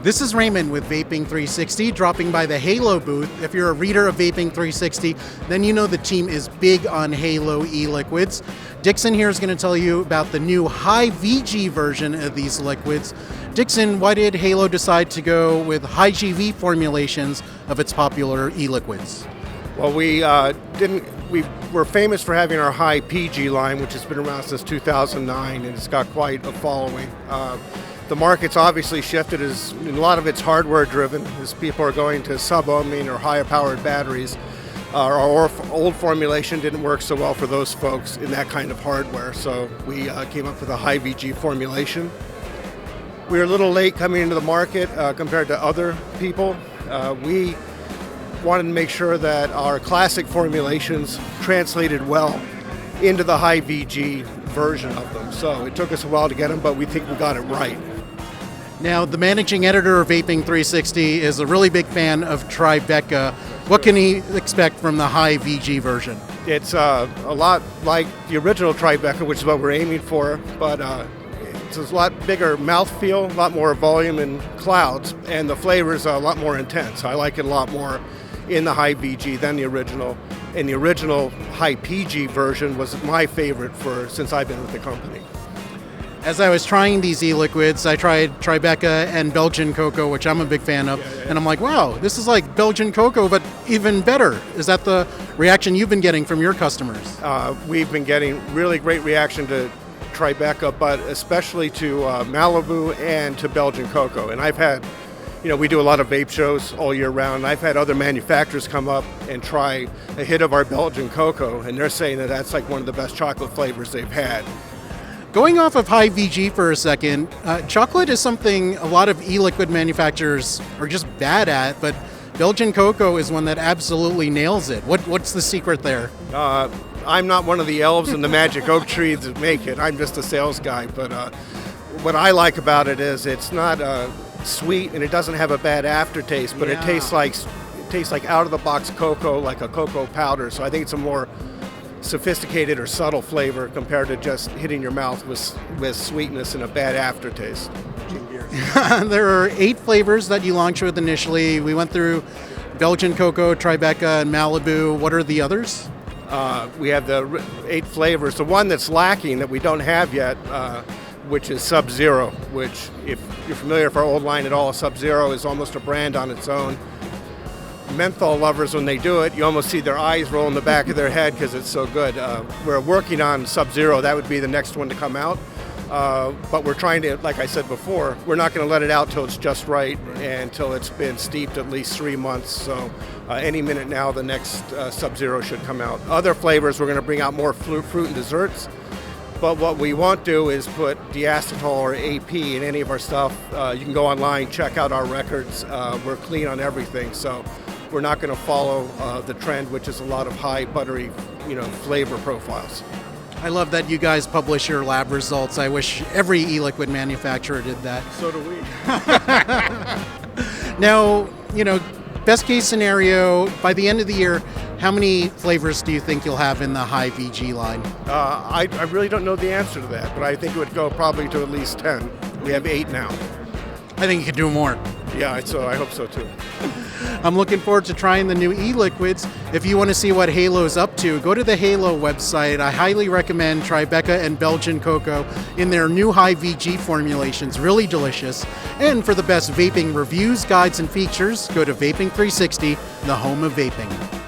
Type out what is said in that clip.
This is Raymond with Vaping 360, dropping by the Halo booth. If you're a reader of Vaping 360, then you know the team is big on Halo e-liquids. Dickson here is going to tell you about the new high VG version of these liquids. Dickson, why did Halo decide to go with high GV formulations of its popular e-liquids? Well, we were famous for having our high PG line, which has been around since 2009, and it's got quite a following. The market's obviously shifted, as a lot of it's hardware driven, as people are going to sub-ohming or higher powered batteries. Our old formulation didn't work so well for those folks in that kind of hardware, so we came up with a high VG formulation. We were a little late coming into the market compared to other people. We wanted to make sure that our classic formulations translated well into the high VG version of them. So it took us a while to get them, but we think we got it right. Now, the managing editor of Vaping 360 is a really big fan of Tribeca. What can he expect from the high VG version? It's a lot like the original Tribeca, which is what we're aiming for, but it's a lot bigger mouthfeel, a lot more volume and clouds, and the flavor's a lot more intense. I like it a lot more in the high VG than the original. And the original high PG version was my favorite since I've been with the company. As I was trying these e-liquids, I tried Tribeca and Belgian cocoa, which I'm a big fan of, and I'm like, wow, this is like Belgian cocoa, but even better. Is that the reaction you've been getting from your customers? We've been getting really great reaction to Tribeca, but especially to Malibu and to Belgian cocoa. And I've had, we do a lot of vape shows all year round, and I've had other manufacturers come up and try a hit of our Belgian cocoa, and they're saying that that's like one of the best chocolate flavors they've had. Going off of high VG for a second, chocolate is something a lot of e-liquid manufacturers are just bad at, but Belgian cocoa is one that absolutely nails it. What's the secret there? I'm not one of the elves in the magic oak tree that make it. I'm just a sales guy, but what I like about it is it's not sweet and it doesn't have a bad aftertaste, but it tastes like out of the box cocoa, like a cocoa powder. So I think it's a more sophisticated or subtle flavor compared to just hitting your mouth with sweetness and a bad aftertaste. There are 8 flavors that you launched with initially. We went through Belgian cocoa, Tribeca, and Malibu. What are the others? We have the 8 flavors. The one that's lacking that we don't have yet, which is Sub-Zero, which, if you're familiar with our old line at all, Sub-Zero is almost a brand on its own. Menthol lovers, when they do it, you almost see their eyes roll in the back of their head because it's so good. We're working on Sub-Zero. That would be the next one to come out. But we're trying to, like I said before, we're not going to let it out till it's just right and until it's been steeped at least 3 months. So any minute now, the next Sub-Zero should come out. Other flavors, we're going to bring out more fruit and desserts. But what we won't do is put diacetyl or AP in any of our stuff. You can go online, check out our records. We're clean on everything. So we're not going to follow the trend, which is a lot of high buttery, flavor profiles. I love that you guys publish your lab results. I wish every e-liquid manufacturer did that. So do we. Now, best case scenario, by the end of the year, how many flavors do you think you'll have in the high VG line? I really don't know the answer to that, but I think it would go probably to at least 10. We have 8 now. I think you could do more. Yeah, so I hope so too. I'm looking forward to trying the new e-liquids. If you want to see what Halo's up to, go to the Halo website. I highly recommend Tribeca and Belgian cocoa in their new high VG formulations. Really delicious. And for the best vaping reviews, guides, and features, go to Vaping 360, the home of vaping.